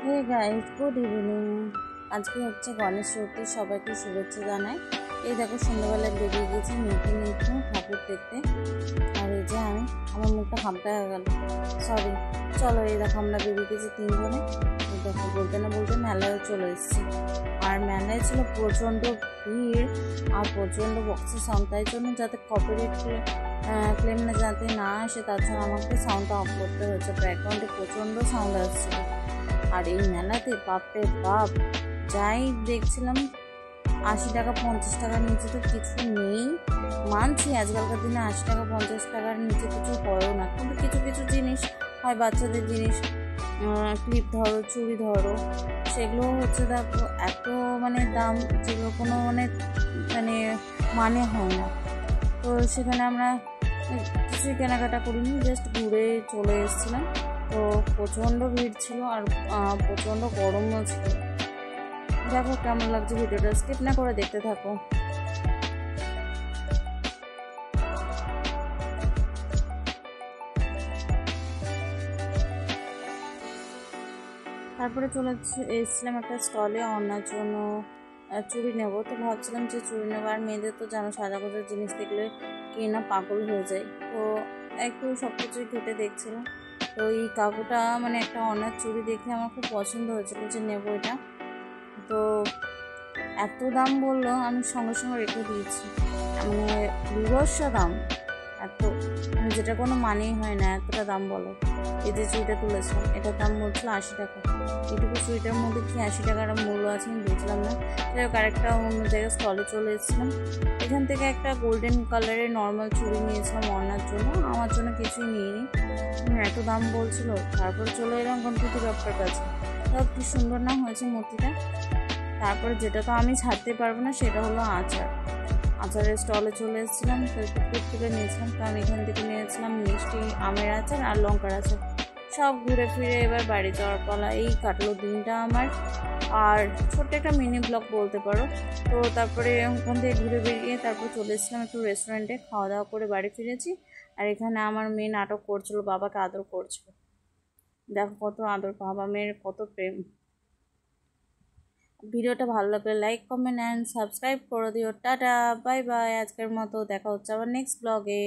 Hey guys, good evening. আজকে হচ্ছে গণেশ চতুর্থী, সবাইকে শুভেচ্ছা জানাই। এই দেখো সন্ধ্যাবেলায় বেরিয়ে গেছি মেয়েকে নিয়ে একটু ঠাকুর দেখতে। আর এই যে আমার মুখটা হামটা হয়ে গেল, সরি। চলো, এই দেখো আমরা বেরিয়ে গেছি তিনজনে। এই দেখো বলতে না বলতে মেলায় চলে এসেছি। আর মেলায় ছিল প্রচণ্ড ভিড় আর প্রচণ্ড বক্সের সাউন্ড, তাই জন্য যাতে কপিরাইট ক্লেম না যাতে না আসে তার জন্য আমাকে সাউন্ডটা অফ করতে হয়েছে। ব্যাকগ্রাউন্ডে প্রচণ্ড সাউন্ড আসছিল। আর এই মেলাতে বাপরে বাপ, যাই দেখছিলাম 80 টাকা 50 টাকার নিচে তো কিছু নেই। মানছি আজকালকার দিনে 80 টাকা 50 টাকার নিচে কিছু হয়ও না, কিন্তু কিছু কিছু জিনিস হয়, বাচ্চাদের জিনিস, ক্লিপ ধরো, চুড়ি ধরো, সেগুলো হচ্ছে দেখো এত দাম, যেগুলো কোনো মানে মানে হয় না। তো সেখানে আমরা কিছুই কেনাকাটা করিনি, জাস্ট ঘুরে চলে এসেছিলাম। তো প্রচণ্ড ভিড় ছিল আর প্রচণ্ড গরমও ছিল। দেখো কেমন লাগছে, ভিডিওটা স্কিপ না করে দেখতে থাকো। তারপরে চলে এসেছিলাম একটা স্টলে অন্যার জন্য চুড়ি নেবো। তো ভাবছিলাম যে চুড়ি নেবো, আর মেয়েদের তো জানো সাজাগোজার জিনিস দেখলে কি না পাগল হয়ে যায়। তো একটু সব কিছুই ঘেটে দেখছিলাম। তো এই কাকুটা একটা অনার চুড়ি দেখে আমার খুব পছন্দ হয়েছিল যে নেবো এটা। তো এত দাম বললো, আমি সঙ্গে সঙ্গে রেখে দিয়েছি। বিভৎস দাম, এত যেটা কোনো মানেই হয় না, এতটা দাম বলো। এই যে চুড়িটা তুলেছিলাম, এটার দাম বলছিল 80 টাকা। এটুকু চুড়িটার মধ্যে কি 80 টাকার মূল্য আছে আমি বুঝলাম না। যাই হোক, আরেকটা অন্য জায়গায় স্টলে চলে এসেছিলাম। এখান থেকে একটা গোল্ডেন কালারের নর্মাল চুড়ি নিয়েছিলাম অন্যার জন্য, আমার জন্য কিছুই নিইনি, এত দাম বলছিল। তারপর চলে এলাম গণপতি বাপ্পার কাছে। তাও কি সুন্দর না হয়েছে মূর্তিটা। তারপরে যেটা তো আমি ছাড়তে পারবো না সেটা হলো আচারের স্টলে চলে এসেছিলাম। তো একটু তুলে নিয়েছিলাম, কারণ এখান থেকে নিয়েছিলাম মিষ্টি আমের আচার আর লঙ্কার আচার। সব ঘুরে ফিরে এবার বাড়ি যাওয়ার পালা। এই কাটলো দিনটা আমার, আর ছোট্ট একটা মিনি ব্লগ বলতে পারো। তো তারপরে ওখান থেকে ঘুরে বেরিয়ে তারপর চলে এসেছিলাম একটু রেস্টুরেন্টে, খাওয়া দাওয়া করে বাড়ি ফিরেছি। আর এখানে আমার মেয়ে নাটক করছিল, বাবাকে আদর করছিল। দেখো কত আদর, বাবা মেয়ের কত প্রেম। ভিডিওটা ভালো লাগলে লাইক কমেন্ট অ্যান্ড সাবস্ক্রাইব করে দিও। Tata, bye bye. আজকের মতো দেখা হচ্ছে আবার নেক্সট ব্লগে।